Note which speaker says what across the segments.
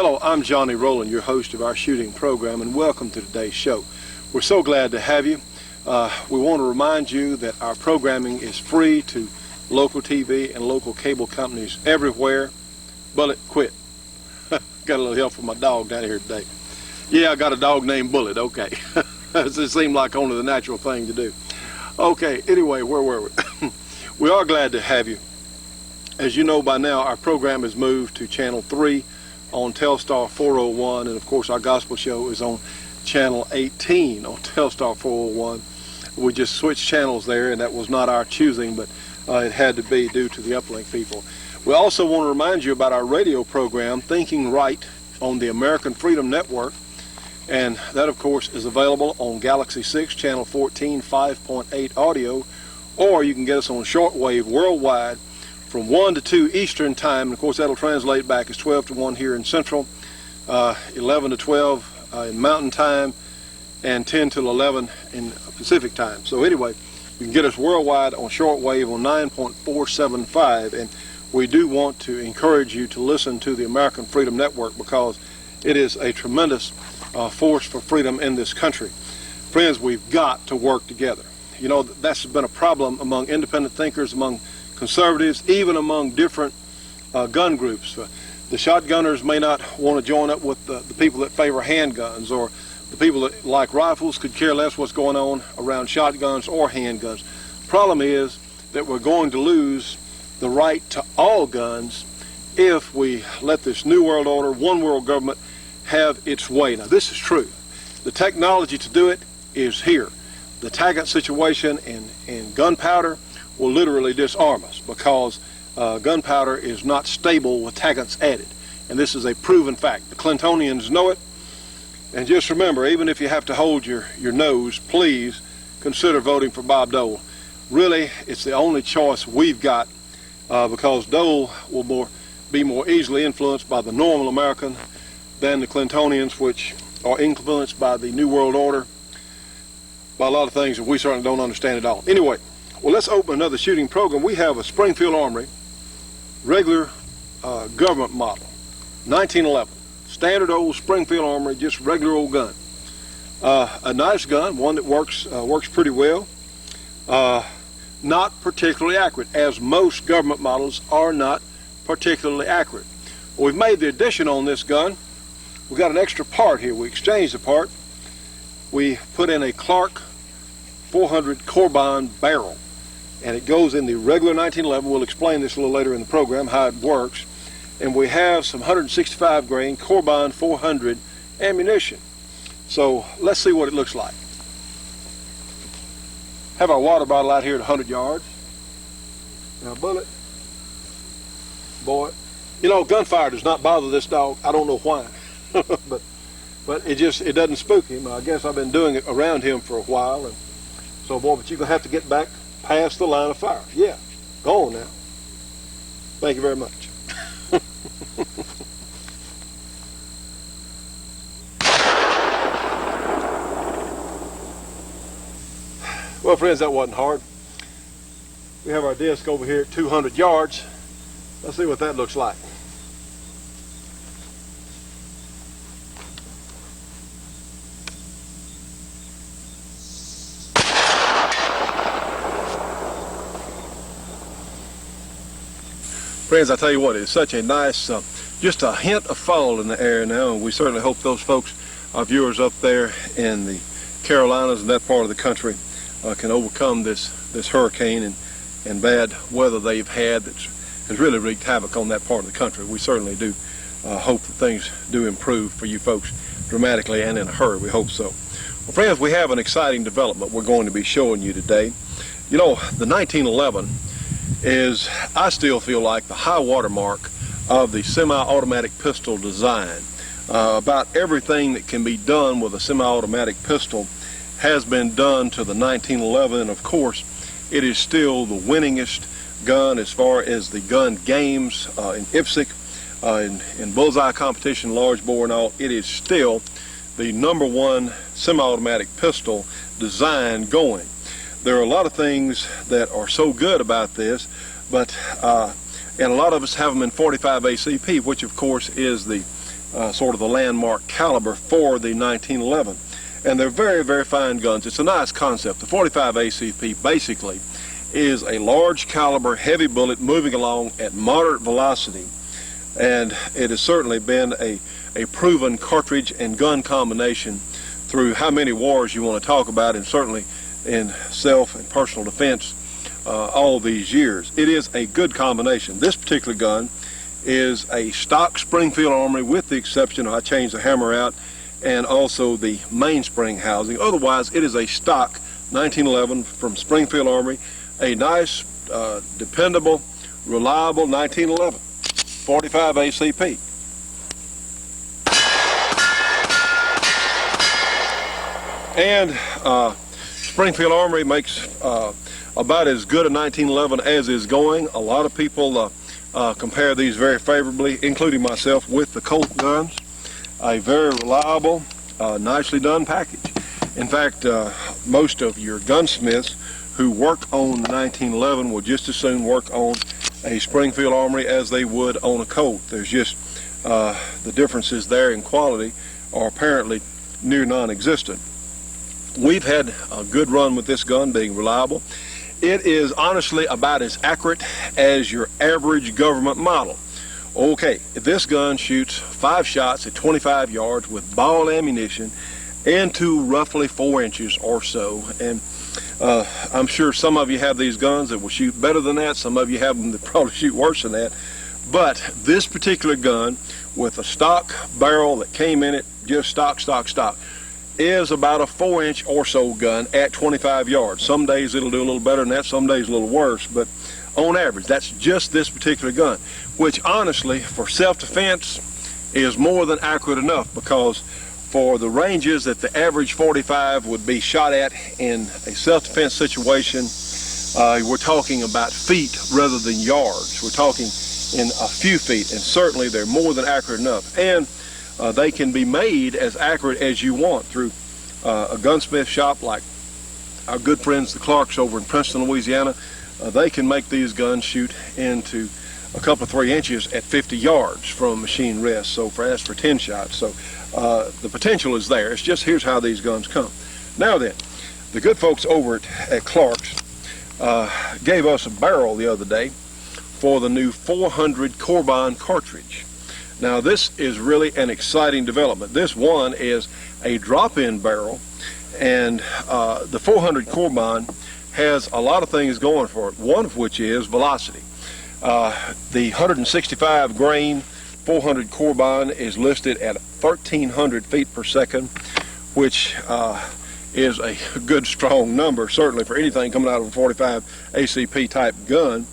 Speaker 1: Hello, I'm Johnny Rowland, your host of our shooting program, and welcome to today's show. We're so glad to have you. We want to remind you that our programming is free to local TV and local cable companies everywhere. Bullet, quit. Got a little help from my dog down here today. Yeah, I got a dog named Bullet, okay. It seemed like only the natural thing to do. Okay, anyway, where were we? We are glad to have you. As you know by now, our program has moved to Channel 3 on Telstar 401, and of course our gospel show is on Channel 18 on Telstar 401. We just switched channels there, and that was not our choosing, but it had to be due to the uplink people. We also want to remind you about our radio program, Thinking Right, on the American Freedom Network, and that of course is available on Galaxy 6, Channel 14, 5.8 audio, or you can get us on shortwave worldwide from 1 to 2 Eastern time, and of course that'll translate back as 12 to 1 here in Central, 11 to 12 in Mountain Time, and 10 to 11 in Pacific Time. So anyway, you can get us worldwide on shortwave on 9.475, and we do want to encourage you to listen to the American Freedom Network because it is a tremendous force for freedom in this country. Friends, we've got to work together. You know, that's been a problem among independent thinkers, among conservatives, even among different gun groups. The shotgunners may not want to join up with the people that favor handguns, or the people that like rifles could care less what's going on around shotguns or handguns. Problem is that we're going to lose the right to all guns if we let this new world order, one world government, have its way. Now this is true. The technology to do it is here. The Taggart situation in gunpowder will literally disarm us because gunpowder is not stable with taggants added. And this is a proven fact. The Clintonians know it. And just remember, even if you have to hold your nose, please consider voting for Bob Dole. Really, it's the only choice we've got because Dole will be more easily influenced by the normal American than the Clintonians, which are influenced by the New World Order, by a lot of things that we certainly don't understand at all. Anyway, well, let's open another shooting program. We have a Springfield Armory regular government model, 1911. Standard old Springfield Armory, just regular old gun. A nice gun, one that works pretty well. Not particularly accurate, as most government models are not particularly accurate. Well, we've made the addition on this gun. We've got an extra part here. We exchanged the part. We put in a Clark 400 Corbine barrel, and it goes in the regular 1911. We'll explain this a little later in the program, how it works. And we have some 165 grain Corbine 400 ammunition. So let's see what it looks like. Have our water bottle out here at 100 yards. Now, Bullet, boy, you know, gunfire does not bother this dog. I don't know why, but it doesn't spook him. I guess I've been doing it around him for a while, and so boy, but you're gonna have to get back past the line of fire. Yeah, go on now. Thank you very much. Well, friends, that wasn't hard. We have our disc over here at 200 yards. Let's see what that looks like. Friends, I tell you what, it's such a nice, just a hint of fall in the air now, and we certainly hope those folks, our viewers up there in the Carolinas and that part of the country, can overcome this hurricane and bad weather they've had that has really wreaked havoc on that part of the country. We certainly do hope that things do improve for you folks dramatically and in a hurry. We hope so. Well, friends, we have an exciting development we're going to be showing you today. You know, the 1911 is, I still feel like, the high watermark of the semi-automatic pistol design. About everything that can be done with a semi-automatic pistol has been done to the 1911, and of course it is still the winningest gun as far as the gun games in IPSC, in bullseye competition, large bore and all. It is still the #1 semi-automatic pistol design going. There are a lot of things that are so good about this, but and a lot of us have them in 45 ACP, which of course is the sort of the landmark caliber for the 1911. And they're very, very fine guns. It's a nice concept. The 45 ACP basically is a large caliber, heavy bullet moving along at moderate velocity. And it has certainly been a proven cartridge and gun combination through how many wars you want to talk about, and certainly in self and personal defense all these years. It is a good combination. This particular gun is a stock Springfield Armory, with the exception of I changed the hammer out and also the mainspring housing. Otherwise, it is a stock 1911 from Springfield Armory, a nice, dependable, reliable 1911 45 ACP. And Springfield Armory makes about as good a 1911 as is going. A lot of people compare these very favorably, including myself, with the Colt guns. A very reliable, nicely done package. In fact, most of your gunsmiths who work on the 1911 will just as soon work on a Springfield Armory as they would on a Colt. There's just the differences there in quality are apparently near non-existent. We've had a good run with this gun, being reliable. It is honestly about as accurate as your average government model. Okay, this gun shoots 5 shots at 25 yards with ball ammunition into roughly 4 inches or so. And I'm sure some of you have these guns that will shoot better than that. Some of you have them that probably shoot worse than that. But this particular gun, with a stock barrel that came in it, just stock, is about a 4-inch or so gun at 25 yards. Some days it'll do a little better than that, some days a little worse, but on average, that's just this particular gun, which honestly, for self-defense, is more than accurate enough, because for the ranges that the average 45 would be shot at in a self-defense situation, we're talking about feet rather than yards. We're talking in a few feet, and certainly they're more than accurate enough. And they can be made as accurate as you want through a gunsmith shop like our good friends the Clarks over in Princeton, Louisiana. They can make these guns shoot into a couple of 3 inches at 50 yards from machine rest, so that's for 10 shots. So the potential is there. It's just, here's how these guns come. Now then, the good folks over at Clark's gave us a barrel the other day for the new 400 Corbine cartridge. Now this is really an exciting development. This one is a drop-in barrel, and the 400 Corbine has a lot of things going for it, one of which is velocity. The 165 grain 400 Corbine is listed at 1,300 feet per second, which is a good strong number, certainly for anything coming out of a 45 ACP type gun.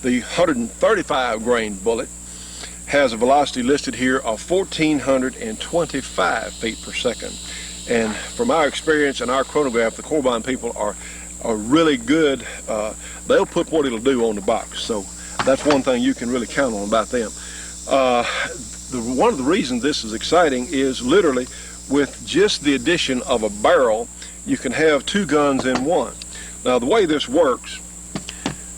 Speaker 1: The 135 grain bullet has a velocity listed here of 1,425 feet per second. And from our experience and our chronograph, the Corbine people are really good. They'll put what it'll do on the box. So that's one thing you can really count on about them. One of the reasons this is exciting is literally with just the addition of a barrel, you can have 2 guns in one. Now the way this works,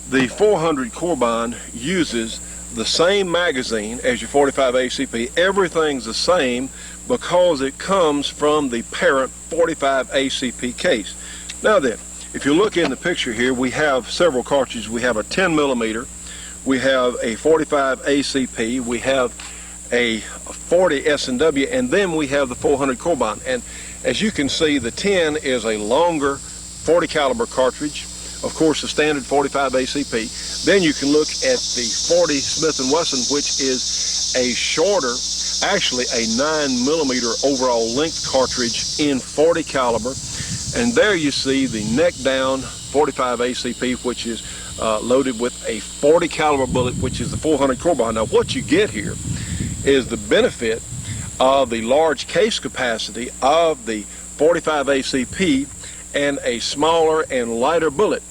Speaker 1: the 400 Corbine uses the same magazine as your 45 ACP. Everything's the same because it comes from the parent 45 ACP case. Now then, if you look in the picture here, we have several cartridges. We have a 10 millimeter, we have a 45 ACP, we have a 40 S&W, and then we have the 400 Corbine. And as you can see, the 10 is a longer 40 caliber cartridge. Of course, the standard 45 ACP. Then you can look at the 40 Smith & Wesson, which is a shorter, actually a 9 millimeter overall length cartridge in 40 caliber. And there you see the neck down 45 ACP, which is loaded with a 40 caliber bullet, which is the 400 Corbine. Now what you get here is the benefit of the large case capacity of the 45 ACP and a smaller and lighter bullet,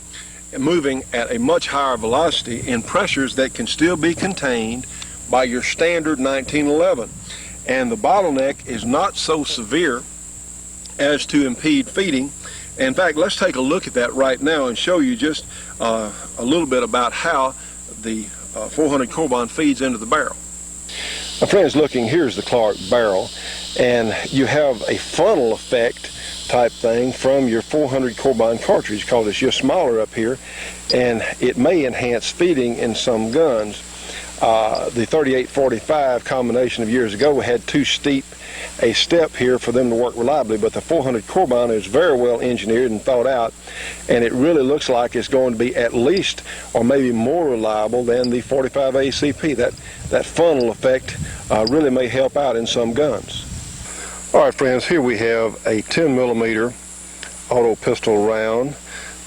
Speaker 1: moving at a much higher velocity in pressures that can still be contained by your standard 1911. And the bottleneck is not so severe as to impede feeding. In fact, let's take a look at that right now and show you just a little bit about how the 400 Corbine feeds into the barrel. Now friends, looking, here's the Clark barrel, and you have a funnel effect type thing from your 400 carbine cartridge, because it's just smaller up here, and it may enhance feeding in some guns. The 38-45 combination of years ago had too steep a step here for them to work reliably, but the 400 carbine is very well engineered and thought out, and it really looks like it's going to be at least or maybe more reliable than the 45 ACP. That funnel effect really may help out in some guns. All right, friends, here we have a 10mm auto pistol round.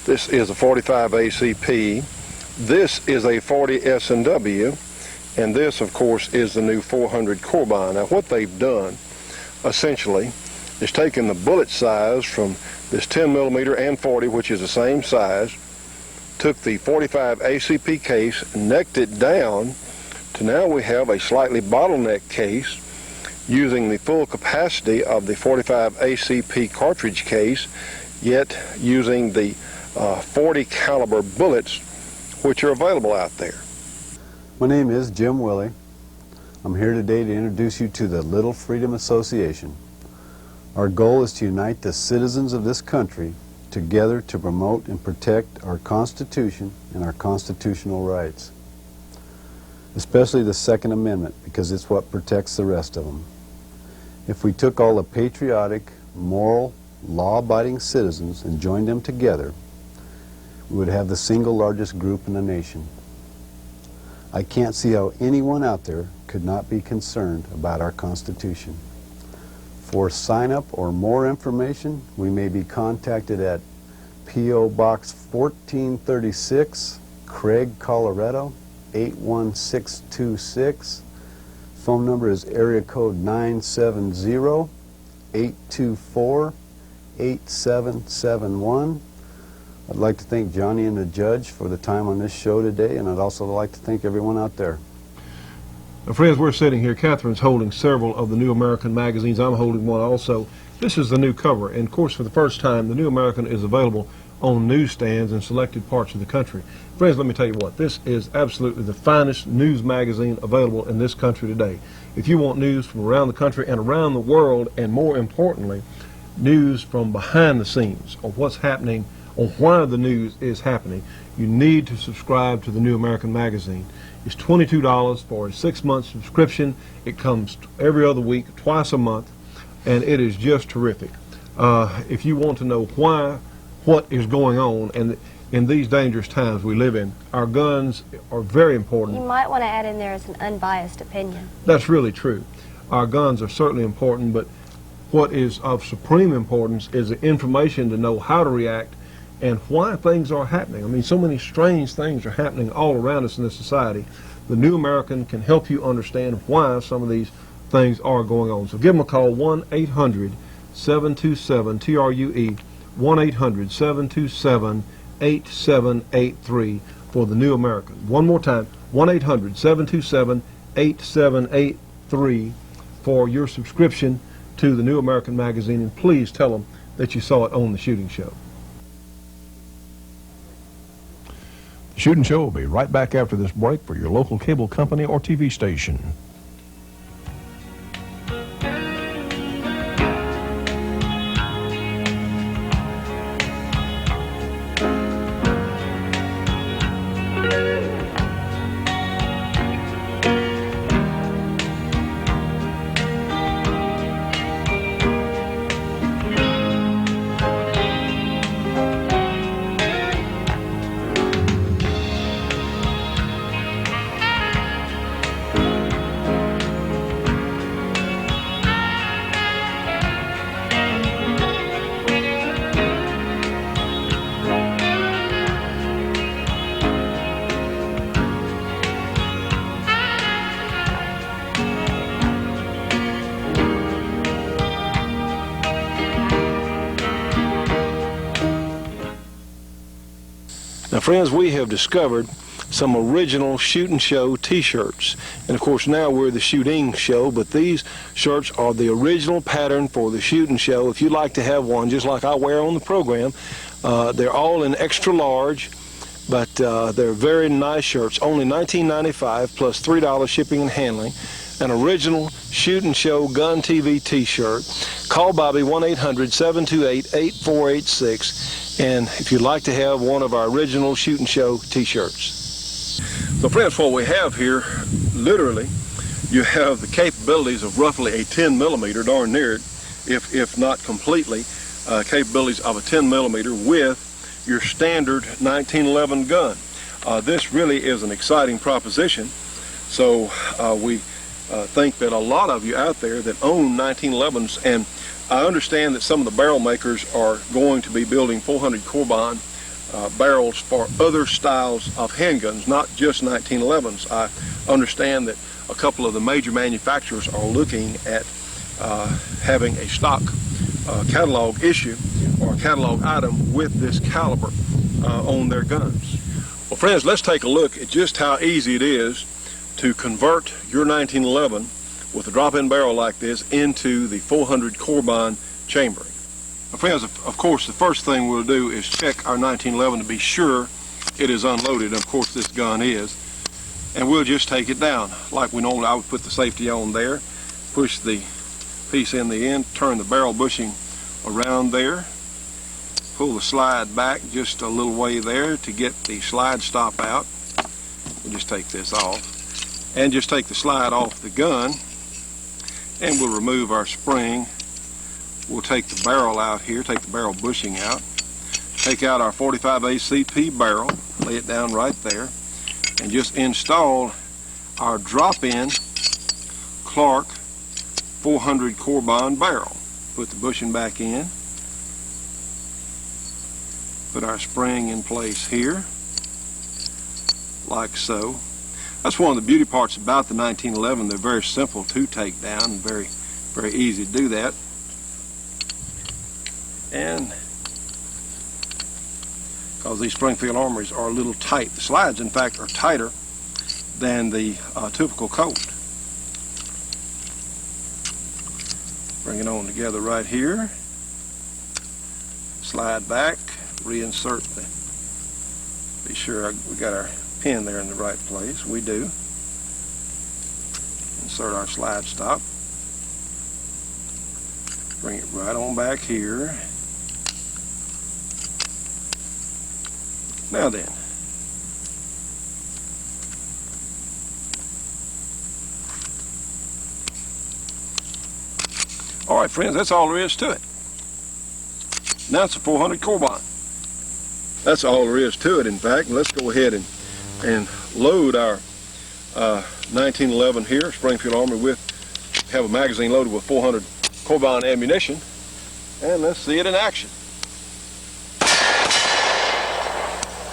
Speaker 1: This is a 45 ACP. This is a 40 S&W, and this, of course, is the new 400 carbine. Now, what they've done, essentially, is taken the bullet size from this 10mm and 40, which is the same size, took the 45 ACP case, necked it down to now we have a slightly bottleneck case using the full capacity of the 45 ACP cartridge case, yet using the 40 caliber bullets which are available out there.
Speaker 2: My name is Jim Willie. I'm here today to introduce you to the Little Freedom Association. Our goal is to unite the citizens of this country together to promote and protect our Constitution and our constitutional rights, especially the Second Amendment, because it's what protects the rest of them. If we took all the patriotic, moral, law-abiding citizens and joined them together, we would have the single largest group in the nation. I can't see how anyone out there could not be concerned about our Constitution. For sign-up or more information, we may be contacted at P.O. Box 1436, Craig, Colorado, 81626. Phone number is area code 970-824-8771. I'd like to thank Johnny and the judge for the time on this show today, and I'd also like to thank everyone out there.
Speaker 1: Now, friends, we're sitting here. Catherine's holding several of the New American magazines. I'm holding one also. This is the new cover, and of course, for the first time, the New American is available on newsstands in selected parts of the country. Friends, let me tell you what, this is absolutely the finest news magazine available in this country today. If you want news from around the country and around the world, and more importantly, news from behind the scenes of what's happening or why the news is happening, you need to subscribe to the New American magazine. It's $22 for a 6-month subscription. It comes every other week, twice a month, and it is just terrific. If you want to know what is going on, and in these dangerous times we live in, our guns are very important.
Speaker 3: You might want to add in there as an unbiased opinion.
Speaker 1: That's really true. Our guns are certainly important, but what is of supreme importance is the information to know how to react and why things are happening. I mean, so many strange things are happening all around us in this society. The New American can help you understand why some of these things are going on. So give them a call, 1-800-727-TRUE, 1-800-727-8783 for the New American. One more time, 1-800-727-8783 for your subscription to the New American magazine, and please tell them that you saw it on the Shooting Show.
Speaker 4: The Shooting Show will be right back after this break for your local cable company or TV station.
Speaker 1: Now, friends, we have discovered some original Shooting Show t-shirts. And of course now we're the Shooting Show, but these shirts are the original pattern for the Shooting Show. If you'd like to have one, just like I wear on the program, they're all in extra large. but they're very nice shirts. Only $19.95 plus $3 shipping and handling. An original Shootin' Show Gun TV t-shirt. Call Bobby 1-800-728-8486, and if you'd like to have one of our original Shootin' Show t-shirts. So friends, what we have here, literally, you have the capabilities of roughly a 10 millimeter, darn near it, if not completely, capabilities of a 10 millimeter with your standard 1911 gun. This really is an exciting proposition. So we think that a lot of you out there that own 1911s, and I understand that some of the barrel makers are going to be building 400 Corbin barrels for other styles of handguns, not just 1911s. I understand that a couple of the major manufacturers are looking at having a stock catalog issue or a catalog item with this caliber on their guns. Well friends, let's take a look at just how easy it is to convert your 1911 with a drop-in barrel like this into the 400 Corbin chambering. Now friends, of course, the first thing we'll do is check our 1911 to be sure it is unloaded. Of course, this gun is. And we'll just take it down like we normally. I would put the safety on there, push the piece in the end, turn the barrel bushing around there, pull the slide back just a little way there to get the slide stop out. We'll just take this off and just take the slide off the gun, and we'll remove our spring. We'll take the barrel out here, take the barrel bushing out, take out our 45 ACP barrel, lay it down right there, and just install our drop-in Clark 400 Corbin barrel. Put the bushing back in, put our spring in place here, like so. That's one of the beauty parts about the 1911. They're very simple to take down and very, very easy to do that. And because these Springfield Armories are a little tight, the slides in fact are tighter than the typical Colt. Bring it on together right here, slide back, reinsert the, be sure we got our pin there in the right place. We do. Insert our slide stop, bring it right on back here. Now then, all right friends, that's all there is to it. Now it's a 400 Corbin. That's all there is to it, in fact. Let's go ahead and load our 1911 here, Springfield Armory, with, have a magazine loaded with 400 Corbin ammunition, and let's see it in action.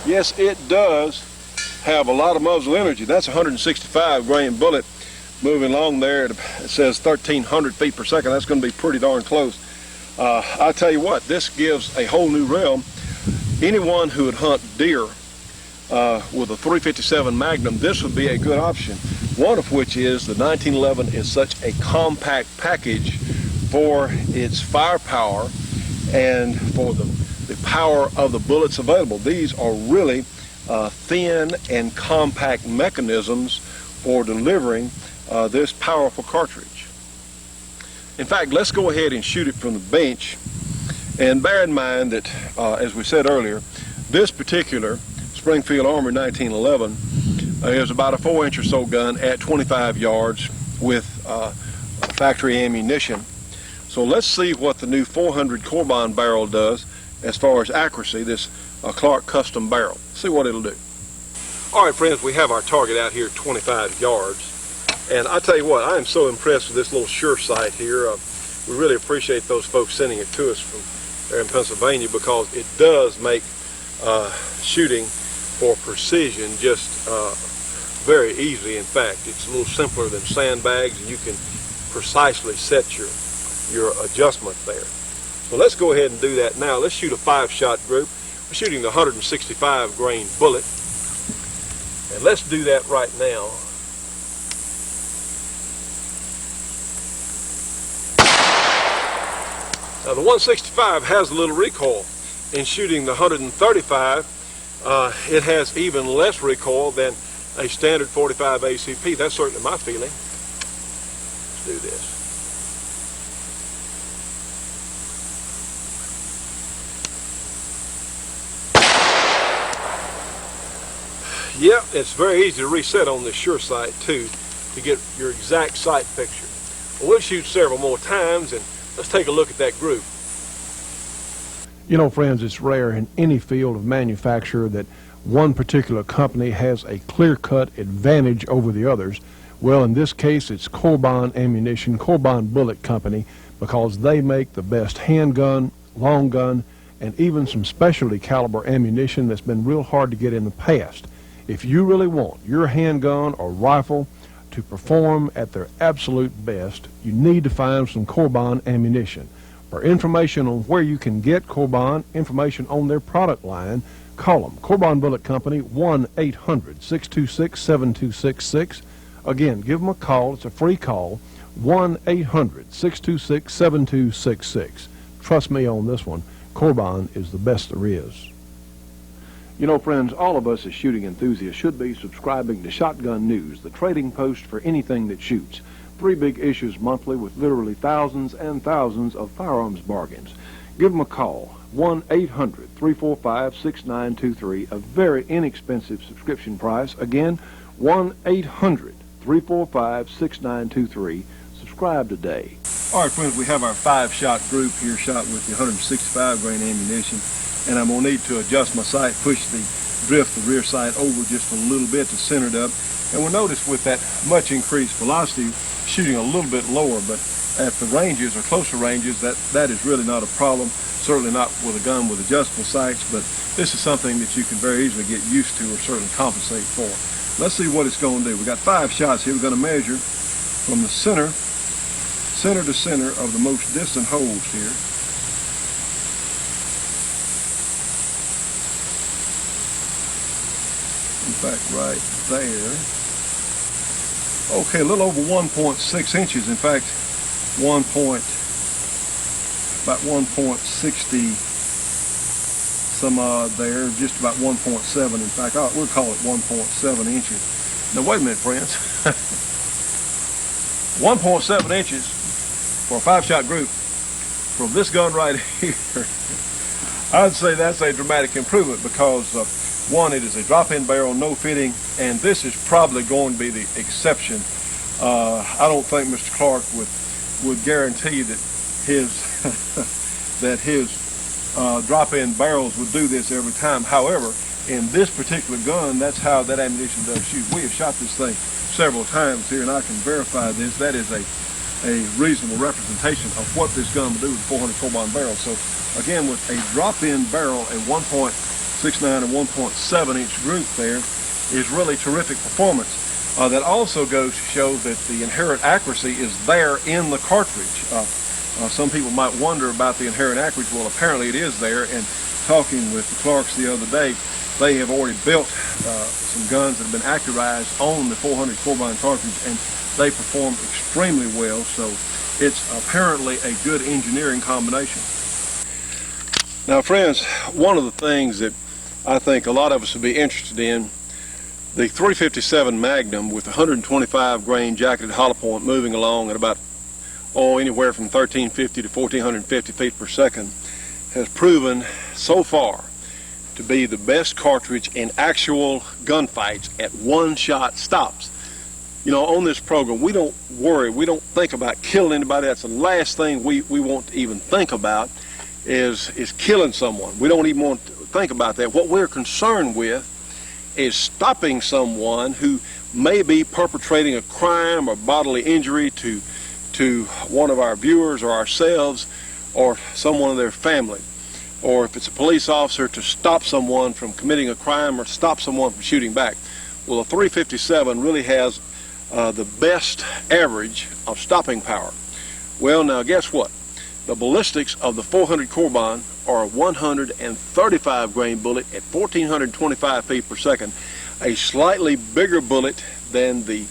Speaker 1: Yes, it does have a lot of muzzle energy. That's a 165 grain bullet moving along there. It says 1,300 feet per second. That's going to be pretty darn close. I'll tell you what, this gives a whole new realm. Anyone who would hunt deer with a .357 Magnum, this would be a good option. One of which is the 1911 is such a compact package for its firepower and for the power of the bullets available. These are really thin and compact mechanisms for delivering this powerful cartridge. In fact, let's go ahead and shoot it from the bench, and bear in mind that as we said earlier, this particular Springfield Armory 1911 is about a 4-inch or so gun at 25 yards with factory ammunition. So let's see what the new 400 Corbin barrel does as far as accuracy, this Clark custom barrel. See what it'll do. All right friends, we have our target out here at 25 yards, and I tell you what, I am so impressed with this little Sure Sight here. We really appreciate those folks sending it to us from there in Pennsylvania, because it does make shooting for precision just very easy. In fact, it's a little simpler than sandbags, and you can precisely set your adjustment there. So let's go ahead and do that now. Let's shoot a 5-shot group. We're shooting the 165 grain bullet, and let's do that right now. Now the 165 has a little recoil. In shooting the 135, It has even less recoil than a standard 45 ACP. That's certainly my feeling. Let's do this. Yeah, it's very easy to reset on this sure sight too to get your exact sight picture. Well, we'll shoot several more times, and let's take a look at that group.
Speaker 4: You know, friends, it's rare in any field of manufacture that one particular company has a clear-cut advantage over the others. Well, in this case, it's Corbon Ammunition, Corbon Bullet Company, because they make the best handgun, long gun, and even some specialty caliber ammunition that's been real hard to get in the past. If you really want your handgun or rifle to perform at their absolute best, you need to find some Corbon ammunition. For information on where you can get Corbon, information on their product line, call them. Corbon Bullet Company, 1-800-626-7266. Again, give them a call. It's a free call, 1-800-626-7266. Trust me on this one. Corbon is the best there is. You know, friends, all of us as shooting enthusiasts should be subscribing to Shotgun News, the trading post for anything that shoots. 3 big issues monthly with literally thousands and thousands of firearms bargains. Give them a call, 1-800-345-6923, a very inexpensive subscription price. Again, 1-800-345-6923. Subscribe today. All right, friends, we have our 5-shot group here shot with the 165 grain ammunition, and I'm going to need to adjust my sight, push the drift the rear sight over just a little bit to center it up. And we'll notice with that much increased velocity, shooting a little bit lower, but at the ranges or closer ranges, that is really not a problem. Certainly not with a gun with adjustable sights, but this is something that you can very easily get used to or certainly compensate for. Let's see what it's going to do. We got 5 shots here. We're going to measure from the center to center of the most distant holes here. In fact, right there. Okay, a little over 1.6 inches. In fact, about 1.60 some odd there, just about 1.7. In fact, we'll call it 1.7 inches. Now, wait a minute, friends. 1.7 inches for a 5-shot group from this gun right here. I'd say that's a dramatic improvement because one, it is a drop-in barrel, no fitting, and this is probably going to be the exception. I don't think Mr. Clark would guarantee that his drop-in barrels would do this every time. However, in this particular gun, that's how that ammunition does shoot. We have shot this thing several times here, and I can verify this. That is a reasonable representation of what this gun will do with a 400 Corbon barrel. So, again, with a drop-in barrel, a 1.69 and 1.7 inch group there is really terrific performance. That also goes to show that the inherent accuracy is there in the cartridge. Some people might wonder about the inherent accuracy. Well, apparently it is there, and talking with the Clarks the other day, they have already built some guns that have been accurized on the 400 Corbon cartridge, and they perform extremely well, so it's apparently a good engineering combination. Now, friends, one of the things that I think a lot of us would be interested in, the 357 Magnum with 125 grain jacketed hollow point moving along at about anywhere from 1350 to 1450 feet per second has proven so far to be the best cartridge in actual gunfights at 1-shot stops. You know, on this program, we don't worry, we don't think about killing anybody. That's the last thing we want to even think about is killing someone. We don't even want to think about that. What we're concerned with is stopping someone who may be perpetrating a crime or bodily injury to one of our viewers or ourselves or someone in their family. Or if it's a police officer, to stop someone from committing a crime or stop someone from shooting back. Well, a 357 really has the best average of stopping power. Well, now guess what? The ballistics of the 400 Corbon are a 135 grain bullet at 1425 feet per second, a slightly bigger bullet than the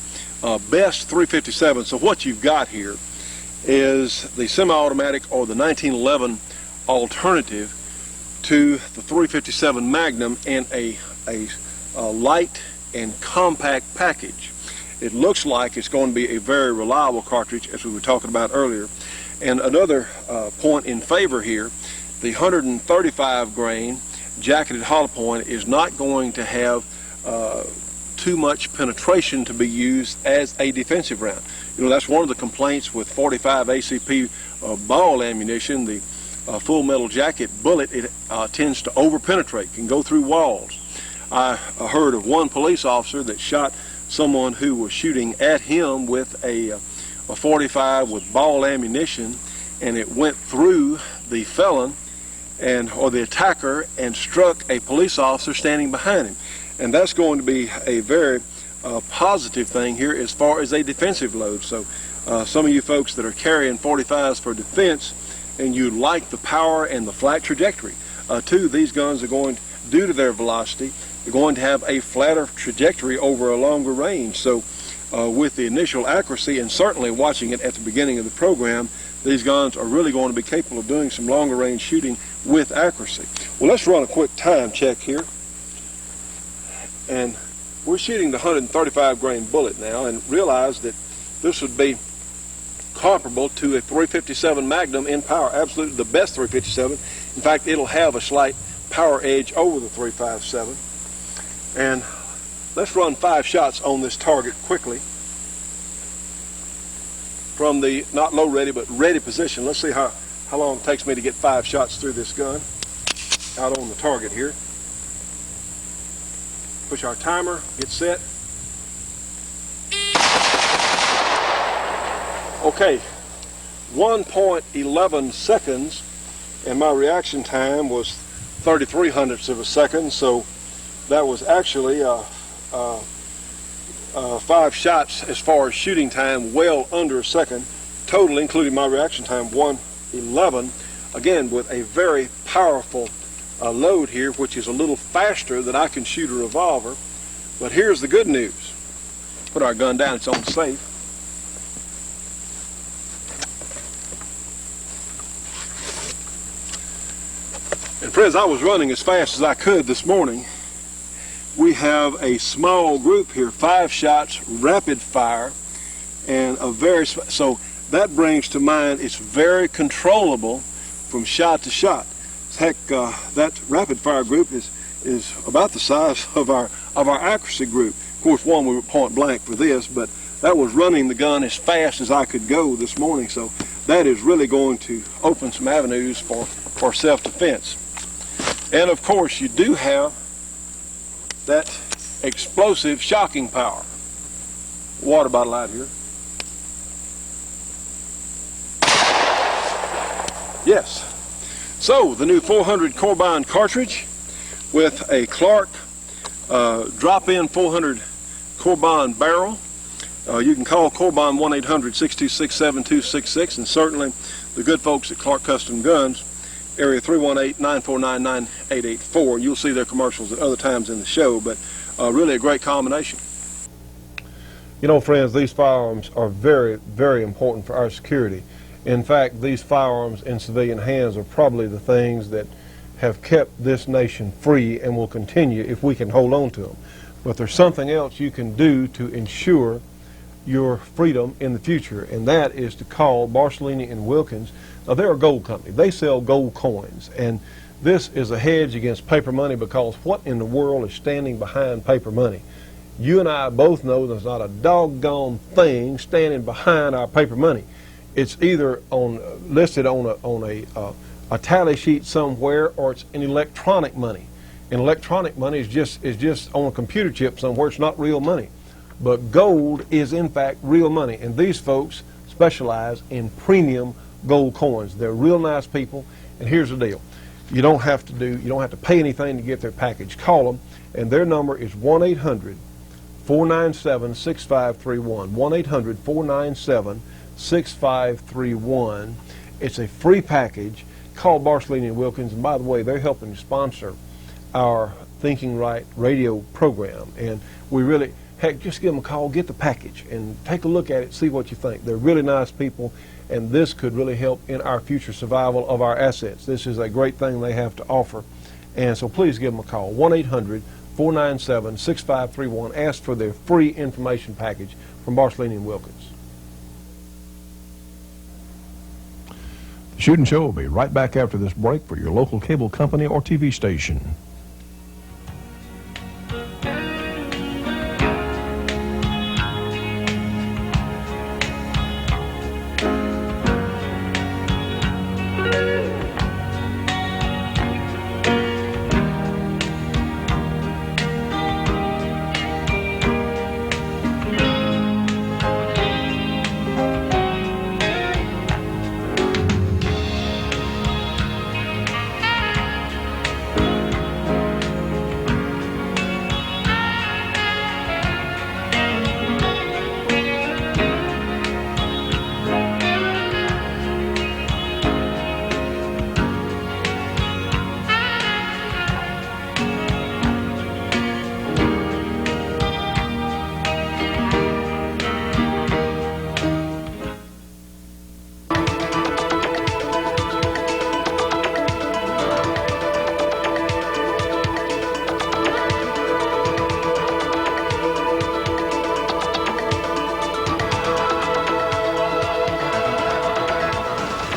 Speaker 4: best 357. So what you've got here is the semi-automatic or the 1911 alternative
Speaker 1: to the .357 Magnum in a light and compact package. It looks like it's going to be a very reliable cartridge, as we were talking about earlier. And another point in favor here, the 135 grain jacketed hollow point is not going to have too much penetration to be used as a defensive round. You know, that's one of the complaints with 45 ACP ball ammunition. The full metal jacket bullet, it tends to over-penetrate, can go through walls. I heard of one police officer that shot someone who was shooting at him with a 45 with ball ammunition, and it went through the felon or the attacker and struck a police officer standing behind him. And that's going to be a very positive thing here as far as a defensive load. So some of you folks that are carrying 45s for defense and you like the power and the flat trajectory, too, these guns are going, due to their velocity, they're going to have a flatter trajectory over a longer range. So with the initial accuracy and certainly watching it at the beginning of the program, these guns are really going to be capable of doing some longer range shooting with accuracy. Well, let's run a quick time check here. And we're shooting the 135 grain bullet now, and realize that this would be comparable to a .357 Magnum in power, absolutely the best .357. In fact, it'll have a slight power edge over the .357. And let's run 5 shots on this target quickly from the not low ready but ready position. Let's see how long it takes me to get 5 shots through this gun out on the target here. Push our timer, get set. Okay, 1.11 seconds, and my reaction time was 33 hundredths of a second, so that was actually 5 shots as far as shooting time, well under a second, total including my reaction time 1:11, again with a very powerful load here, which is a little faster than I can shoot a revolver. But here's the good news. Put our gun down, it's on safe. And friends, I was running as fast as I could this morning. We have a small group here, 5 shots, rapid fire, and so that brings to mind it's very controllable from shot to shot. Heck, that rapid fire group is about the size of our accuracy group. Of course, one we were point blank for this, but that was running the gun as fast as I could go this morning. So that is really going to open some avenues for self-defense. And of course, you do have that explosive shocking power. Water bottle out here. Yes. So the new 400 carbine cartridge with a Clark drop-in 400 carbine barrel. You can call Carbine 1-800-626-7266, and certainly the good folks at Clark Custom Guns, area 318-949-9884. You'll see their commercials at other times in the show, but really a great combination. You know, friends, these firearms are very, very important for our security. In fact, these firearms in civilian hands are probably the things that have kept this nation free and will continue if we can hold on to them. But there's something else you can do to ensure your freedom in the future, and that is to call Barcelini and Wilkins. Now, they're a gold company. They sell gold coins, and this is a hedge against paper money, because what in the world is standing behind paper money? You and I both know there's not a doggone thing standing behind our paper money. It's either listed on a tally sheet somewhere, or it's in electronic money. And electronic money is just on a computer chip somewhere. It's not real money. But gold is in fact real money, and these folks specialize in premium gold coins. They're real nice people, and here's the deal: you don't have to pay anything to get their package. Call them, and their number is 1-800-497-6531. 1-800-497-6531. It's a free package. Call Barcelini and Wilkins, and by the way, they're helping to sponsor our Thinking Right radio program, and we really heck, just give them a call, get the package, and take a look at it, see what you think. They're really nice people, and this could really help in our future survival of our assets. This is a great thing they have to offer, and so please give them a call, 1-800-497-6531. Ask for their free information package from Barcelona and Wilkins.
Speaker 5: The Shootin' Show will be right back after this break for your local cable company or TV station.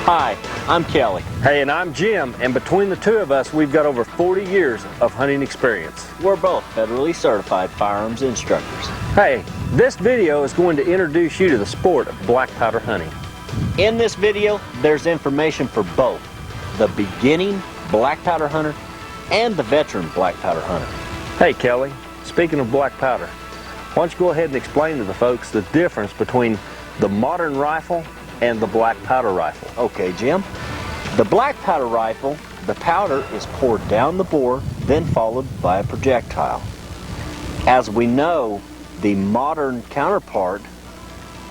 Speaker 6: Hi, I'm Kelly.
Speaker 7: Hey, and I'm Jim, and between the two of us, we've got over 40 years of hunting experience.
Speaker 6: We're both federally certified firearms instructors.
Speaker 7: Hey, this video is going to introduce you to the sport of black powder hunting.
Speaker 6: In this video, there's information for both the beginning black powder hunter and the veteran black powder hunter.
Speaker 7: Hey, Kelly, speaking of black powder, why don't you go ahead and explain to the folks the difference between the modern rifle and the black powder rifle.
Speaker 6: Okay, Jim. The black powder rifle, the powder is poured down the bore, then followed by a projectile. As we know, the modern counterpart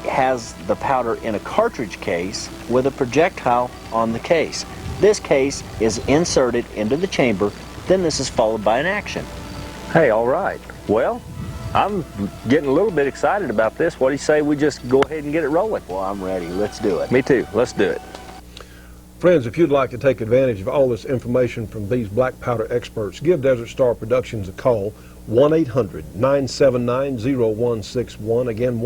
Speaker 6: has the powder in a cartridge case with a projectile on the case. This case is inserted into the chamber, then this is followed by an action.
Speaker 7: Hey, all right. Well, I'm getting a little bit excited about this. What do you say we just go ahead and get it rolling?
Speaker 6: Well, I'm ready. Let's do it.
Speaker 7: Me too. Let's do it.
Speaker 1: Friends, if you'd like to take advantage of all this information from these black powder experts, give Desert Star Productions a call, 1-800-979-0161. Again,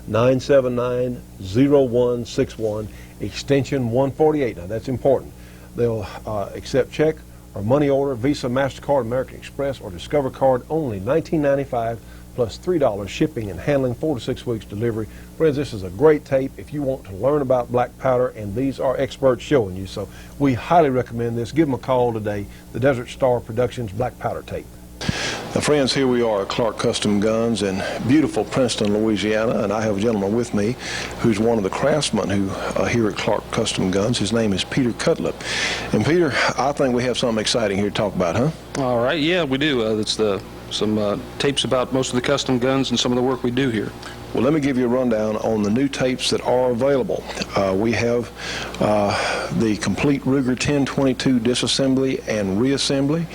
Speaker 1: 1-800-979-0161, extension 148. Now, that's important. They'll accept check or money order, Visa, MasterCard, American Express, or Discover Card, only $19.95 plus $3 shipping and handling, 4 to 6 weeks delivery. Friends, this is a great tape if you want to learn about black powder, and these are experts showing you. So we highly recommend this. Give them a call today, the Desert Star Productions Black Powder Tape.
Speaker 4: Now, friends, here we are at Clark Custom Guns in beautiful Princeton, Louisiana, and I have a gentleman with me who's one of the craftsmen who here at Clark Custom Guns. His name is Peter Cutlip. And Peter, I think we have something exciting here to talk about, huh?
Speaker 8: All right, yeah, we do. It's some tapes about most of the custom guns and some of the work we do here.
Speaker 4: Well, let me give you a rundown on the new tapes that are available. We have the complete Ruger 1022 disassembly and reassembly.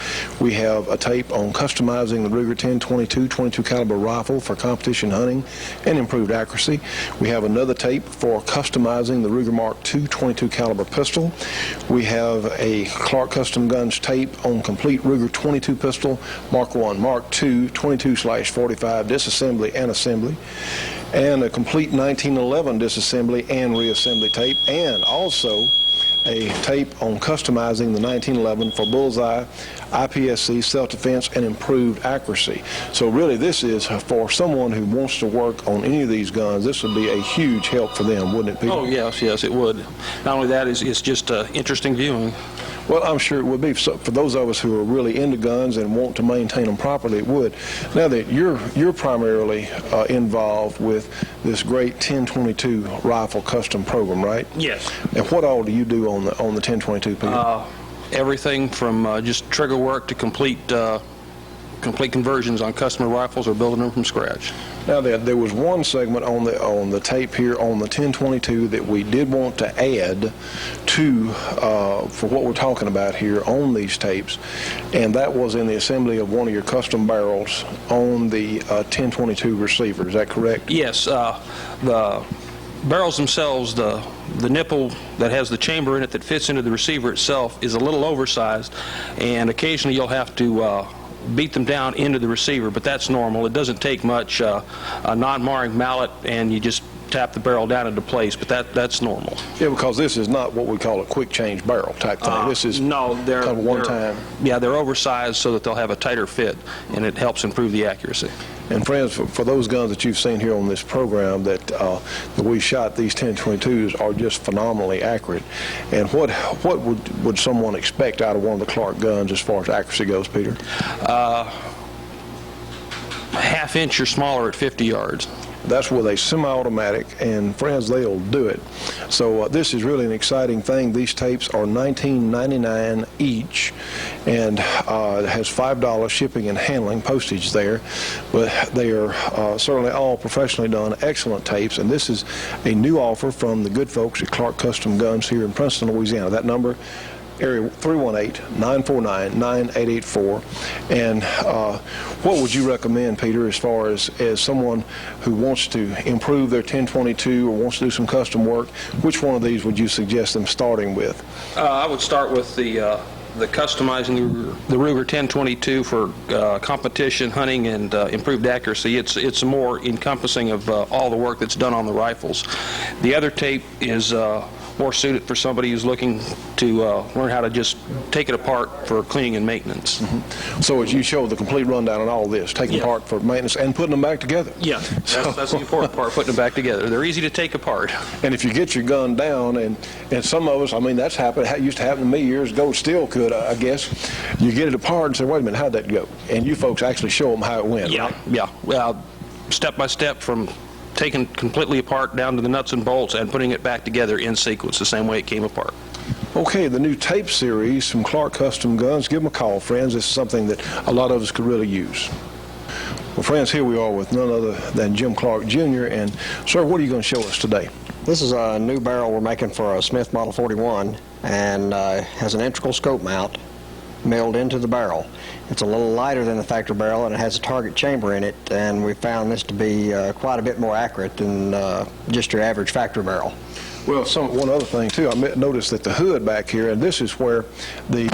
Speaker 4: We have a tape on customizing the Ruger 1022 .22 caliber rifle for competition hunting and improved accuracy. We have another tape for customizing the Ruger Mark II .22 caliber pistol. We have a Clark Custom Guns tape on complete Ruger 22 pistol, Mark I, Mark II, 22/45 disassembly and assembly, and a complete 1911 disassembly and reassembly tape, and also a tape on customizing the 1911 for bullseye, IPSC, self-defense, and improved accuracy. So really this is for someone who wants to work on any of these guns. This would be a huge help for them, wouldn't it, Peter?
Speaker 8: Oh, yes, it would. Not only that, it's just interesting viewing.
Speaker 4: Well, I'm sure it would be. So for those of us who are really into guns and want to maintain them properly, it would. Now that you're primarily involved with this great 1022 rifle custom program, right?
Speaker 8: Yes.
Speaker 4: And what all do you do on the 1022, Peter?
Speaker 8: Everything from just trigger work to complete complete conversions on customer rifles or building them from scratch.
Speaker 4: Now, there was one segment on the tape here on the 1022 that we did want to add to for what we're talking about here on these tapes, and that was in the assembly of one of your custom barrels on the 1022 receiver. Is that correct?
Speaker 8: Yes, the barrels themselves, the nipple that has the chamber in it that fits into the receiver itself is a little oversized, and occasionally you'll have to beat them down into the receiver, but that's normal. It doesn't take much, a non-marring mallet, and you just tap the barrel down into place, but that's normal.
Speaker 4: Yeah, because this is not what we call a quick change barrel type thing. This is
Speaker 8: they're
Speaker 4: kind of one time.
Speaker 8: Yeah, they're oversized so that they'll have a tighter fit, and it helps improve the accuracy.
Speaker 4: And friends, for those guns that you've seen here on this program that we shot, these 1022s are just phenomenally accurate. And what would someone expect out of one of the Clark guns as far as accuracy goes, Peter?
Speaker 8: Half inch or smaller at 50 yards.
Speaker 4: That's with a semi-automatic, and friends, they'll do it. So this is really an exciting thing. These tapes are $19.99 each, and it has $5 shipping and handling postage there. But they are certainly all professionally done, excellent tapes. And this is a new offer from the good folks at Clark Custom Guns here in Princeton, Louisiana. That number, area 318-949-9884. And what would you recommend, Peter, as far as someone who wants to improve their 1022 or wants to do some custom work? Which one of these would you suggest them starting with?
Speaker 8: I would start with the customizing the Ruger 1022 for competition, hunting, and improved accuracy. It's more encompassing of all the work that's done on the rifles. The other tape is more suited for somebody who's looking to learn how to just take it apart for cleaning and maintenance.
Speaker 4: Mm-hmm. So as you show the complete rundown on all this, taking apart for maintenance and putting them back together.
Speaker 8: Yeah, that's the important part, putting them back together. They're easy to take apart.
Speaker 4: And if you get your gun down, and some of us, I mean, that's happened. It used to happen to me years ago, still could, I guess. You get it apart and say, wait a minute, how'd that go? And you folks actually show them how it went,
Speaker 8: yeah,
Speaker 4: right?
Speaker 8: Yeah, well, step by step from taken completely apart down to the nuts and bolts and putting it back together in sequence the same way it came apart.
Speaker 4: Okay, the new tape series from Clark Custom Guns. Give them a call, friends. This is something that a lot of us could really use. Well, friends, here we are with none other than Jim Clark Jr. And, sir, what are you going to show us today?
Speaker 9: This is a new barrel we're making for a Smith Model 41, and has an integral scope mount milled into the barrel. It's a little lighter than the factory barrel, and it has a target chamber in it, and we found this to be quite a bit more accurate than just your average factory barrel.
Speaker 4: Well, one other thing, too, I noticed that the hood back here, and this is where the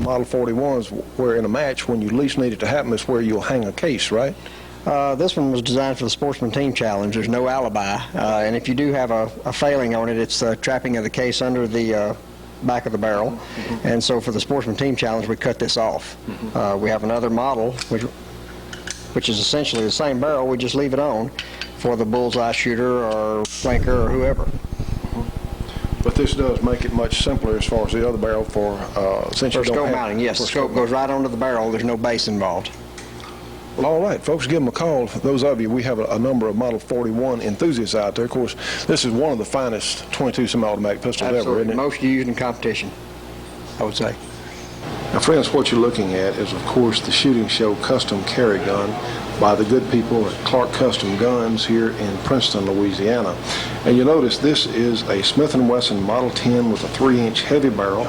Speaker 4: Model 41s, where in a match, when you least need it to happen, is where you'll hang a case, right?
Speaker 9: This one was designed for the Sportsman Team Challenge. There's no alibi, and if you do have a failing on it, it's the trapping of the case under the back of the barrel. Mm-hmm. And so for the Sportsman Team Challenge, we cut this off. Mm-hmm. We have another model, which is essentially the same barrel. We just leave it on for the bullseye shooter or flanker or whoever.
Speaker 4: Mm-hmm. But this does make it much simpler as far as the other barrel for since you don't
Speaker 9: scope
Speaker 4: have
Speaker 9: mounting. Yes, the scope goes right onto the barrel. There's no base involved.
Speaker 4: Well, all right, folks, give them a call. For those of you, we have a number of Model 41 enthusiasts out there. Of course, this is one of the finest 22 semi-automatic pistols ever, isn't it?
Speaker 9: Most used in competition, I would say.
Speaker 4: Now, friends, what you're looking at is, of course, the Shooting Show custom carry gun by the good people at Clark Custom Guns here in Princeton, Louisiana. And you notice this is a Smith & Wesson Model 10 with a 3-inch heavy barrel.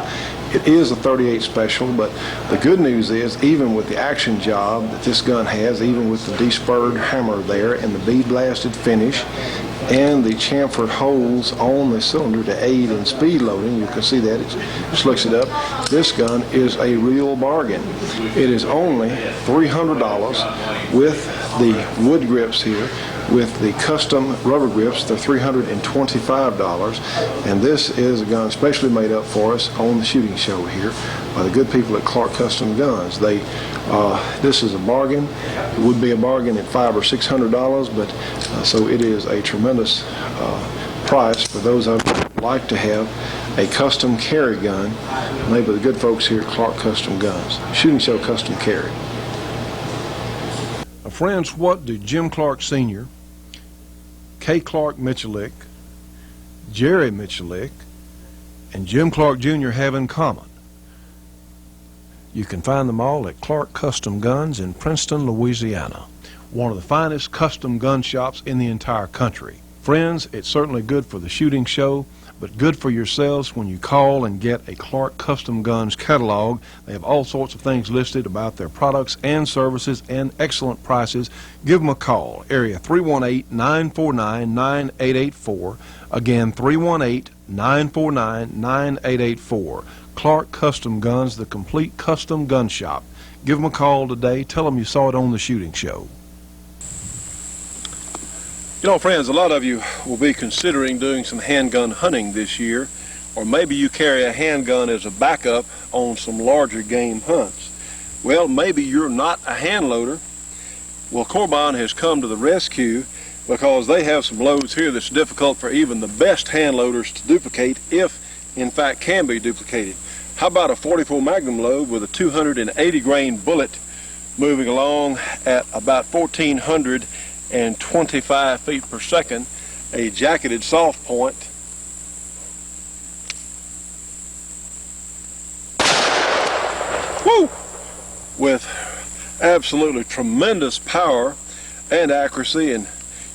Speaker 4: It is a 38 special, but the good news is, even with the action job that this gun has, even with the de-spurred hammer there and the bead-blasted finish and the chamfered holes on the cylinder to aid in speed loading, you can see that, it slicks it up. This gun is a real bargain. It is only $300 with the wood grips here. With the custom rubber grips, they're $325, and this is a gun specially made up for us on the Shooting Show here by the good people at Clark Custom Guns. This is a bargain. It would be a bargain at $500 or $600, but so it is a tremendous price for those of you who like to have a custom carry gun made by the good folks here at Clark Custom Guns. Shooting Show Custom Carry. Friends, what do Jim Clark Sr., K. Clark Michalik, Jerry Michalik, and Jim Clark Jr. have in common?
Speaker 5: You can find them all at Clark Custom Guns in Princeton, Louisiana, one of the finest custom gun shops in the entire country. Friends, it's certainly good for the shooting show, but good for yourselves when you call and get a Clark Custom Guns catalog. They have all sorts of things listed about their products and services and excellent prices. Give them a call. Area 318-949-9884. Again, 318-949-9884. Clark Custom Guns, the complete custom gun shop. Give them a call today. Tell them you saw it on the shooting show.
Speaker 1: You know, friends, a lot of you will be considering doing some handgun hunting this year, or maybe you carry a handgun as a backup on some larger game hunts. Well, maybe you're not a hand loader. Well, Corbon has come to the rescue because they have some loads here that's difficult for even the best hand loaders to duplicate, if in fact can be duplicated. How about a 44 Magnum load with a 280 grain bullet moving along at about 1,425 feet per second, a jacketed soft point. Woo! With absolutely tremendous power and accuracy, and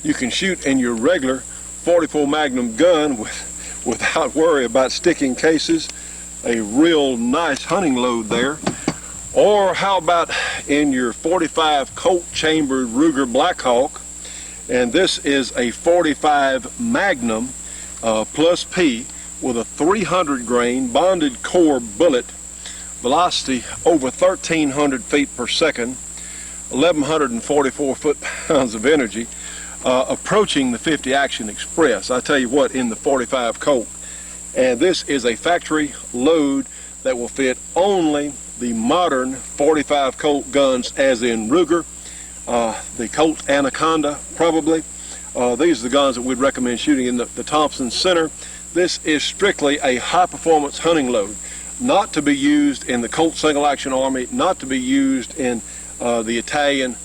Speaker 1: you can shoot in your regular 44 Magnum gun without worry about sticking cases. A real nice hunting load there. Or how about in your 45 Colt chambered Ruger Blackhawk, and this is a 45 Magnum plus P with a 300 grain bonded core bullet, velocity over 1,300 feet per second, 1,144 foot-pounds of energy, approaching the 50 Action Express. I tell you what, in the 45 Colt. And this is a factory load that will fit only the modern 45 Colt guns, as in Ruger, the Colt Anaconda probably. These are the guns that we'd recommend shooting in the Thompson Center. This is strictly a high-performance hunting load, not to be used in the Colt Single Action Army, not to be used in the Italian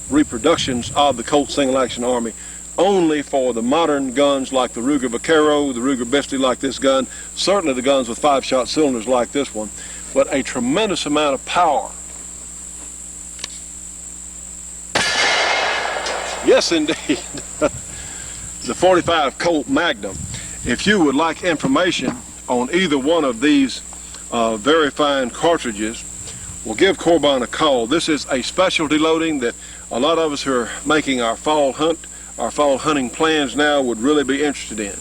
Speaker 1: reproductions of the Colt Single Action Army, only for the modern guns like the Ruger Vaquero, the Ruger Bestie like this gun, certainly the guns with 5-shot cylinders like this one, but a tremendous amount of power. Yes, indeed. The 45 Colt Magnum. If you would like information on either one of these very fine cartridges, well, give Corbon a call. This is a specialty loading that a lot of us who are making our fall hunting plans now would really be interested in.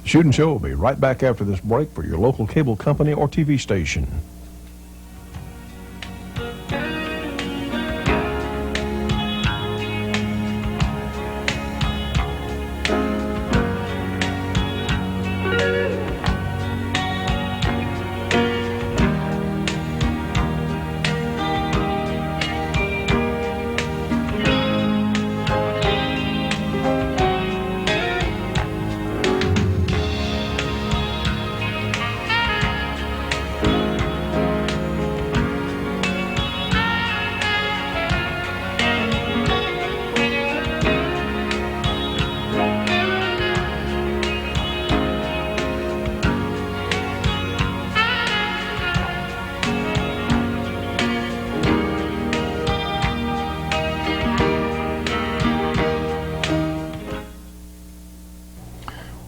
Speaker 5: The Shooting Show will be right back after this break for your local cable company or TV station.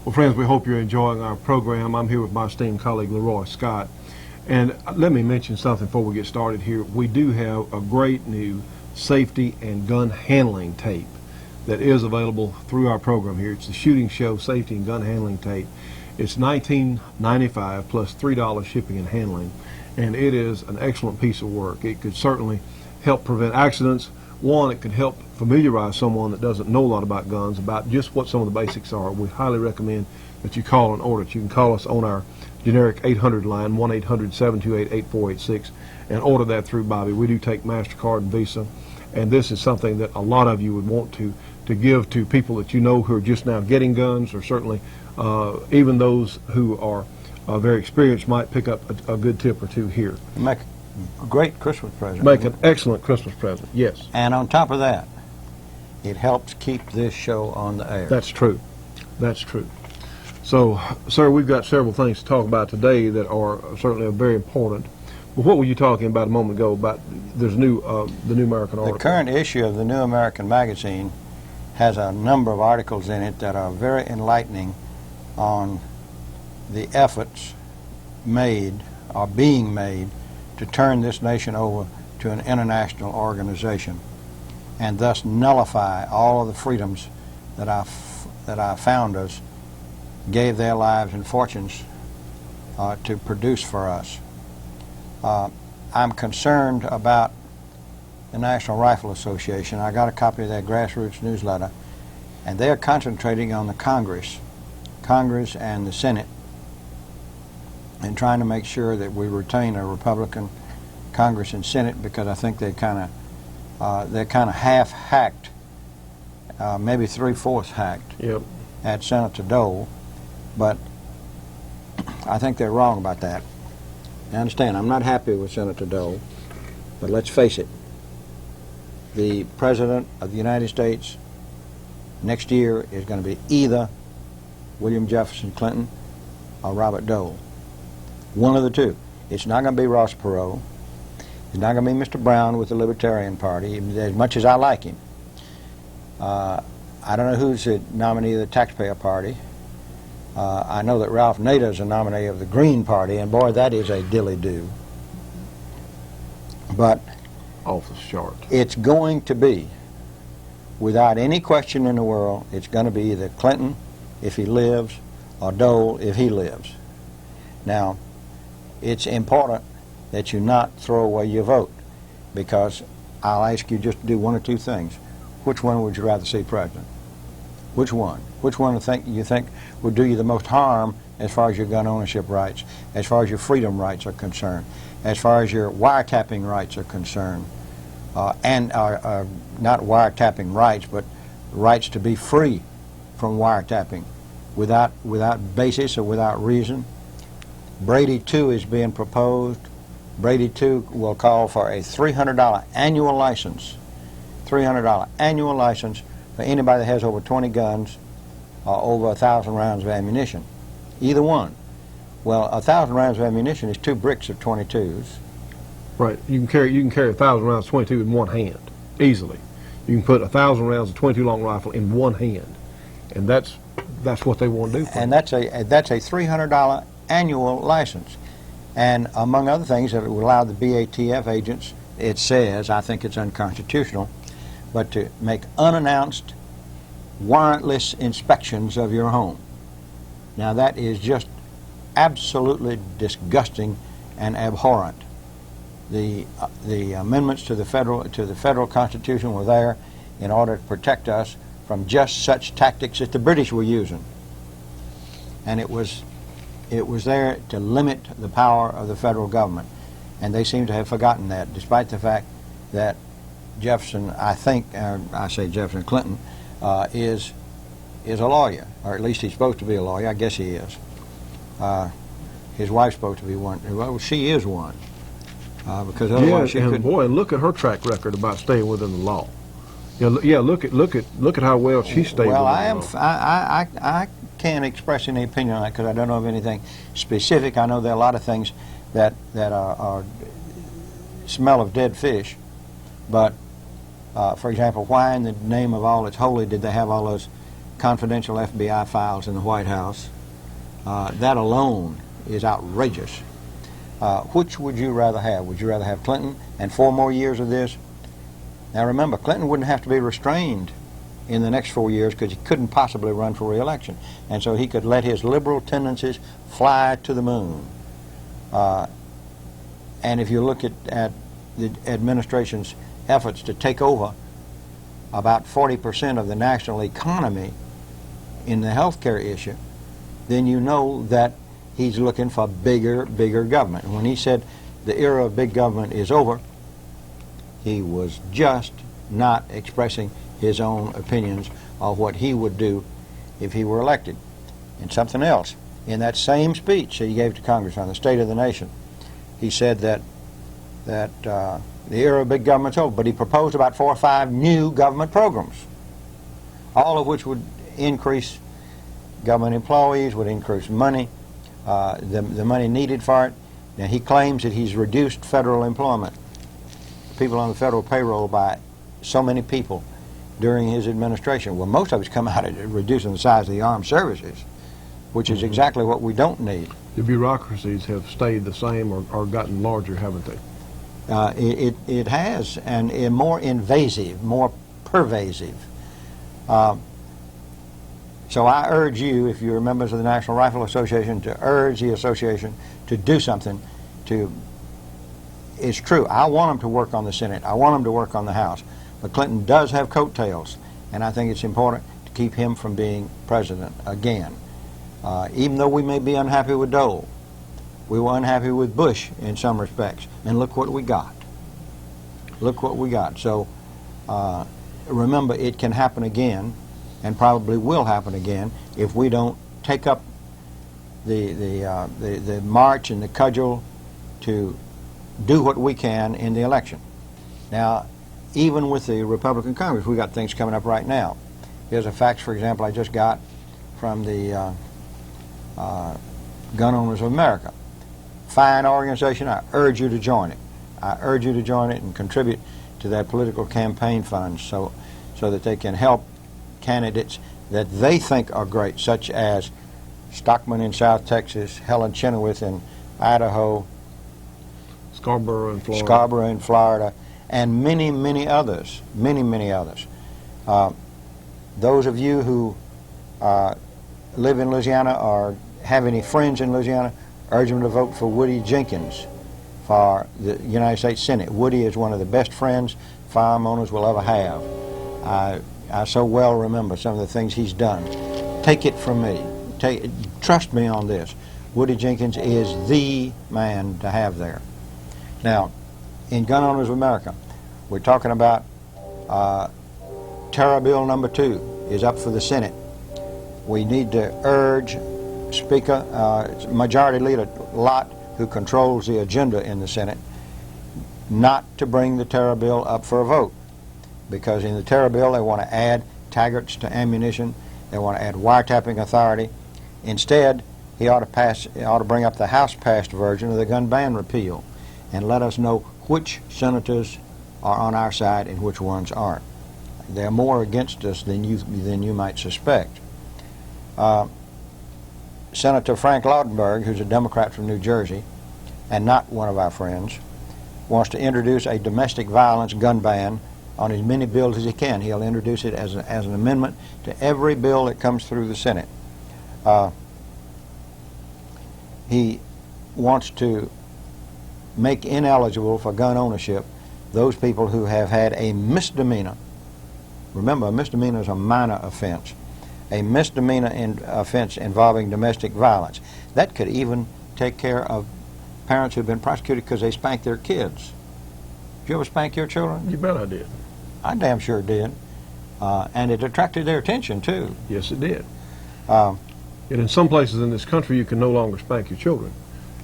Speaker 1: Well, friends, we hope you're enjoying our program. I'm here with my esteemed colleague, Leroy Scott. And let me mention something before we get started here. We do have a great new safety and gun handling tape that is available through our program here. It's the Shooting Show Safety and Gun Handling Tape. It's $19.95 plus $3 shipping and handling, and it is an excellent piece of work. It could certainly help prevent accidents. One, it could help familiarize someone that doesn't know a lot about guns about just what some of the basics are. We highly recommend that you call and order it. You can call us on our generic 800 line, 1-800-728-8486, and order that through Bobby. We do take MasterCard and Visa, and this is something that a lot of you would want to give to people that you know who are just now getting guns, or certainly even those who are very experienced might pick up a good tip or two here.
Speaker 10: Make a great Christmas present.
Speaker 1: Make an excellent Christmas present, yes.
Speaker 10: And on top of that, it helps keep this show on the air.
Speaker 1: That's true. That's true.
Speaker 5: So, sir, we've got several things to talk about today that are certainly very important. Well, what were you talking about a moment ago about there's the New American article?
Speaker 10: The current issue of the New American magazine has a number of articles in it that are very enlightening on the efforts made or being made to turn this nation over to an international organization and thus nullify all of the freedoms that our founders gave their lives and fortunes to produce for us. I'm concerned about the National Rifle Association. I got a copy of their grassroots newsletter, and they're concentrating on the Congress and the Senate, and trying to make sure that we retain a Republican Congress and Senate, because I think they're kind of half-hacked, maybe 3/4 hacked at Senator Dole, but I think they're wrong about that. I understand, I'm not happy with Senator Dole, but let's face it, the President of the United States next year is going to be either William Jefferson Clinton or Robert Dole. One of the two. It's not going to be Ross Perot. It's not going to be Mr. Brown with the Libertarian Party, as much as I like him. I don't know who's the nominee of the Taxpayer Party. I know that Ralph Nader is a nominee of the Green Party, and boy, that is a dilly-do. But
Speaker 5: off the chart.
Speaker 10: It's going to be, without any question in the world, it's going to be either Clinton, if he lives, or Dole, if he lives. Now, it's important that you not throw away your vote, because I'll ask you just to do one or two things. Which one would you rather see president? Which one? Which one you think would do you the most harm as far as your gun ownership rights, as far as your freedom rights are concerned, as far as your wiretapping rights are concerned, and not wiretapping rights, but rights to be free from wiretapping without basis or without reason? Brady 2 is being proposed. Brady 2 will call for a $300 annual license. $300 annual license for anybody that has over 20 guns or over 1,000 rounds of ammunition. Either one. Well, 1,000 rounds of ammunition is 2 bricks of 22s.
Speaker 5: Right. You can carry 1,000 rounds of 22 in one hand easily. You can put 1,000 rounds of 22 long rifle in one hand, and that's what they want to do.
Speaker 10: And that's a $300 annual license. And among other things, that it would allow the BATF agents, it says, I think it's unconstitutional, but to make unannounced, warrantless inspections of your home. Now that is just absolutely disgusting and abhorrent. The amendments to the federal Constitution were there in order to protect us from just such tactics that the British were using, and it was there to limit the power of the federal government, and they seem to have forgotten that, despite the fact that Jefferson, I say Jefferson Clinton, is a lawyer, or at least he's supposed to be a lawyer. I guess he is. His wife's supposed to be one. Well, she is one, because otherwise she couldn't.
Speaker 5: Boy, and look at her track record about staying within the law. Yeah, look at how well she stayed
Speaker 10: well,
Speaker 5: within the law.
Speaker 10: I can't express any opinion on that because I don't know of anything specific. I know there are a lot of things that are smell of dead fish, but for example, why in the name of all that's holy did they have all those confidential FBI files in the White House? That alone is outrageous. Which would you rather have? Would you rather have Clinton and 4 more years of this? Now remember, Clinton wouldn't have to be restrained in the next 4 years because he couldn't possibly run for re-election, and so he could let his liberal tendencies fly to the moon. And if you look at the administration's efforts to take over about 40% of the national economy in the healthcare issue, then you know that he's looking for bigger government. And when he said the era of big government is over, he was just not expressing his own opinions of what he would do if he were elected. And something else, in that same speech that he gave to Congress on the State of the Nation, he said that the era of big government's over, but he proposed about 4 or 5 new government programs, all of which would increase government employees, would increase money, the money needed for it. Now, he claims that he's reduced federal employment, people on the federal payroll, by so many people during his administration. Well, most of it's come out of reducing the size of the armed services, which is exactly what we don't need.
Speaker 5: The bureaucracies have stayed the same or gotten larger, haven't they?
Speaker 10: It has, and more invasive, more pervasive. So I urge you, if you're members of the National Rifle Association, to urge the association to do something to... It's true, I want them to work on the Senate, I want them to work on the House, but Clinton does have coattails, and I think it's important to keep him from being president again. Even though we may be unhappy with Dole, we were unhappy with Bush in some respects, and look what we got. Look what we got. So remember, it can happen again, and probably will happen again, if we don't take up the march and the cudgel to do what we can in the election. Now, even with the Republican Congress, we got things coming up right now. Here's a fax, for example, I just got from the Gun Owners of America. Fine organization. I urge you to join it. I urge you to join it and contribute to their political campaign funds so that they can help candidates that they think are great, such as Stockman in South Texas, Helen Chenoweth in Idaho,
Speaker 5: Scarborough in Florida,
Speaker 10: and many, many others. Many, many others. Those of you who live in Louisiana or have any friends in Louisiana, urge them to vote for Woody Jenkins for the United States Senate. Woody is one of the best friends firearm owners will ever have. I so well remember some of the things he's done. Take it from me. Trust me on this. Woody Jenkins is the man to have there. Now, in Gun Owners of America, we're talking about Terror Bill number 2 is up for the Senate. We need to urge Speaker, Majority Leader Lott, who controls the agenda in the Senate, not to bring the Terror Bill up for a vote. Because in the Terror Bill they want to add taggarts to ammunition, they want to add wiretapping authority. Instead, he ought to bring up the House-passed version of the gun ban repeal and let us know which senators are on our side and which ones aren't. They're more against us than you might suspect. Senator Frank Lautenberg, who's a Democrat from New Jersey and not one of our friends, wants to introduce a domestic violence gun ban on as many bills as he can. He'll introduce it as an amendment to every bill that comes through the Senate. He wants to make ineligible for gun ownership those people who have had a misdemeanor. Remember, a misdemeanor is a minor offense. A misdemeanor offense involving domestic violence. That could even take care of parents who've been prosecuted because they spanked their kids. Did you ever spank your children?
Speaker 5: You bet I did.
Speaker 10: I damn sure did. And it attracted their attention, too.
Speaker 5: Yes, it did. And in some places in this country, you can no longer spank your children.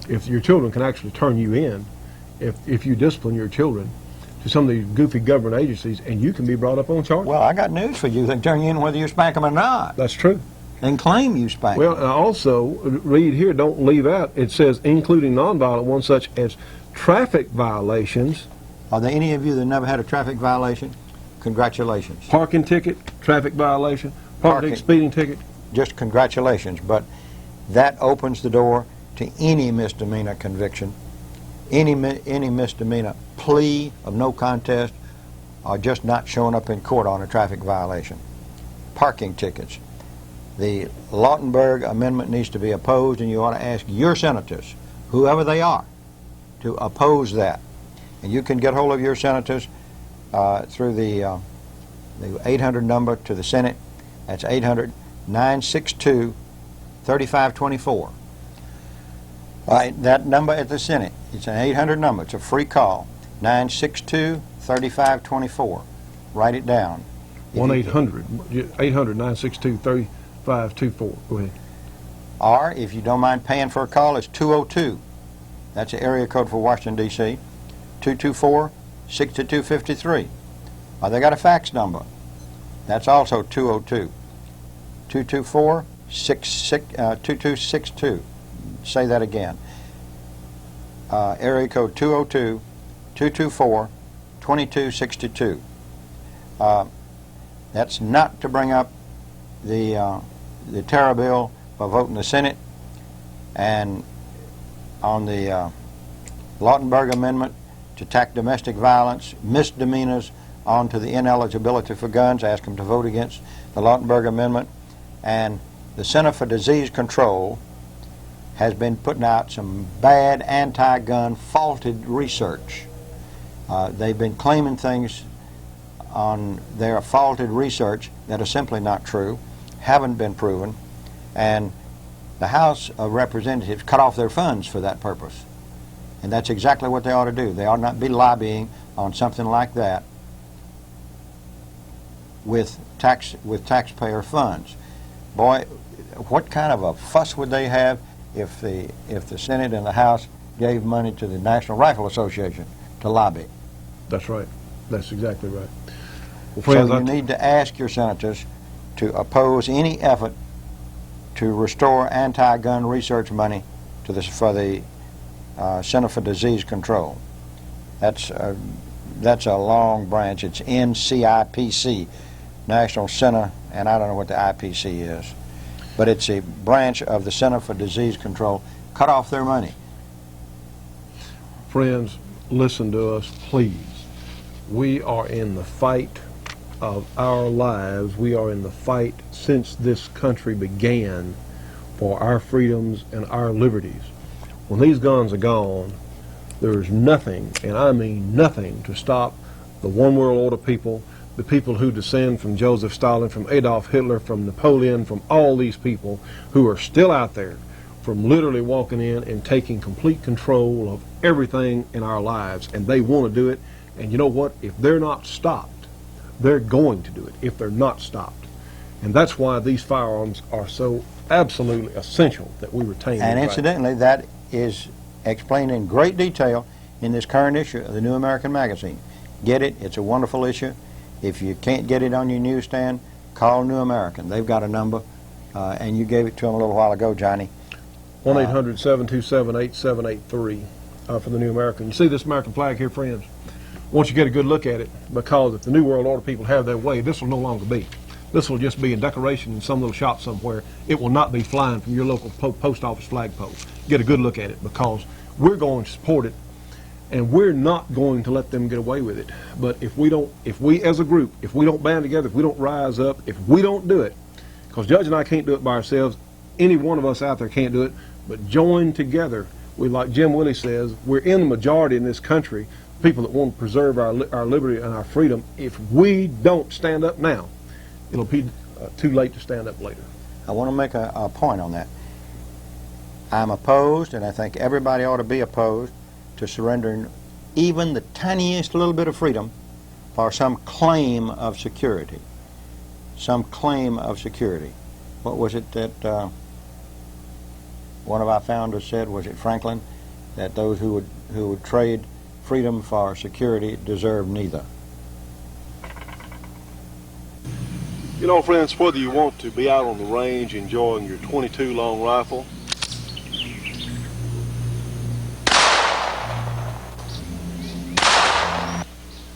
Speaker 5: If your children can actually turn you in, if you discipline your children to some of these goofy government agencies, and you can be brought up on charges.
Speaker 10: Well, I got news for you. They turn you in whether you spank them or not.
Speaker 5: That's true.
Speaker 10: And claim you spank them.
Speaker 5: Well, also, read here, don't leave out, it says including nonviolent ones such as traffic violations.
Speaker 10: Are there any of you that never had a traffic violation? Congratulations.
Speaker 5: Parking ticket, traffic violation, parking speeding ticket.
Speaker 10: Just congratulations. But that opens the door to any misdemeanor conviction, any misdemeanor plea of no contest, or just not showing up in court on a traffic violation. Parking tickets. The Lautenberg amendment needs to be opposed, and you ought to ask your senators, whoever they are, to oppose that. And you can get hold of your senators through the 800 number to the Senate. That's 800-962-3524. That number at the Senate, it's an 800 number. It's a free call. 962-3524. Write it down.
Speaker 5: 1-800-962-3524. Go ahead.
Speaker 10: Or, if you don't mind paying for a call, it's 202. That's the area code for Washington, D.C. 224-6253. Or they got a fax number. That's also 202. 2262. Say that again. Area code 202-224-2262. That's not to bring up the terror bill by voting the Senate, and on the Lautenberg Amendment to tack domestic violence, misdemeanors onto the ineligibility for guns, ask them to vote against the Lautenberg Amendment. And the Center for Disease Control has been putting out some bad anti-gun faulted research. They've been claiming things on their faulted research that are simply not true, haven't been proven, and the House of Representatives cut off their funds for that purpose. And that's exactly what they ought to do. They ought not be lobbying on something like that with taxpayer funds. Boy, what kind of a fuss would they have if the Senate and the House gave money to the National Rifle Association to lobby?
Speaker 5: That's right. That's exactly right. Well,
Speaker 10: friends, so you need to ask your senators to oppose any effort to restore anti-gun research money to for the Center for Disease Control. That's a long branch. It's NCIPC, National Center, and I don't know what the IPC is, but it's a branch of the Center for Disease Control. Cut off their money.
Speaker 5: Friends, listen to us, please. We are in the fight of our lives. We are in the fight since this country began for our freedoms and our liberties. When these guns are gone, there is nothing, and I mean nothing, to stop the one world order people, the people who descend from Joseph Stalin, from Adolf Hitler, from Napoleon, from all these people who are still out there, from literally walking in and taking complete control of everything in our lives. And they want to do it. And you know what? If they're not stopped, they're going to do it if they're not stopped. And that's why these firearms are so absolutely essential that we retain them.
Speaker 10: And incidentally, that is explained in great detail in this current issue of the New American Magazine. Get it. It's a wonderful issue. If you can't get it on your newsstand, call New American. They've got a number, and you gave it to them a little while ago, Johnny.
Speaker 5: 1-800-727-8783 for the New American. You see this American flag here, friends? Once you get a good look at it, because if the New World Order people have their way, this will no longer be. This will just be in decoration in some little shop somewhere. It will not be flying from your local post office flagpole. Get a good look at it, because we're going to support it, and we're not going to let them get away with it. But if we as a group, if we don't band together, if we don't rise up, if we don't do it, because Judge and I can't do it by ourselves, any one of us out there can't do it, but join together. We, like Jim Willie says, we're in the majority in this country, people that want to preserve our liberty and our freedom. If we don't stand up now, it'll be too late to stand up later.
Speaker 10: I want to make a point on that. I'm opposed, and I think everybody ought to be opposed, to surrendering even the tiniest little bit of freedom for some claim of security. Some claim of security. What was it that one of our founders said? Was it Franklin? That those who would trade freedom for security deserve neither.
Speaker 1: You know, friends, whether you want to be out on the range enjoying your .22 long rifle,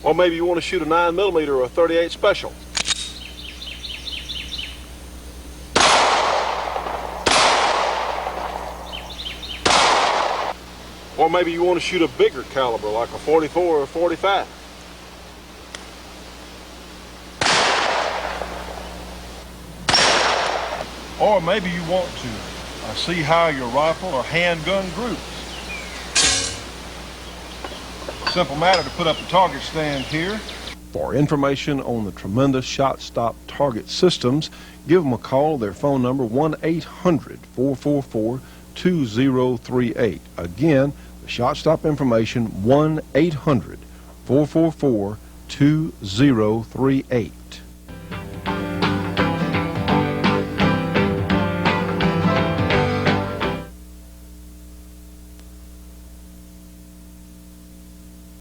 Speaker 1: or maybe you want to shoot a 9mm or a .38 special, or maybe you want to shoot a bigger caliber like a .44 or a .45. Or maybe you want to see how your rifle or handgun groups. Simple matter to put up a target stand here.
Speaker 5: For information on the tremendous shot stop target systems, give them a call. Their phone number 1-800-444-2038. Again, the shot stop information 1-800-444-2038.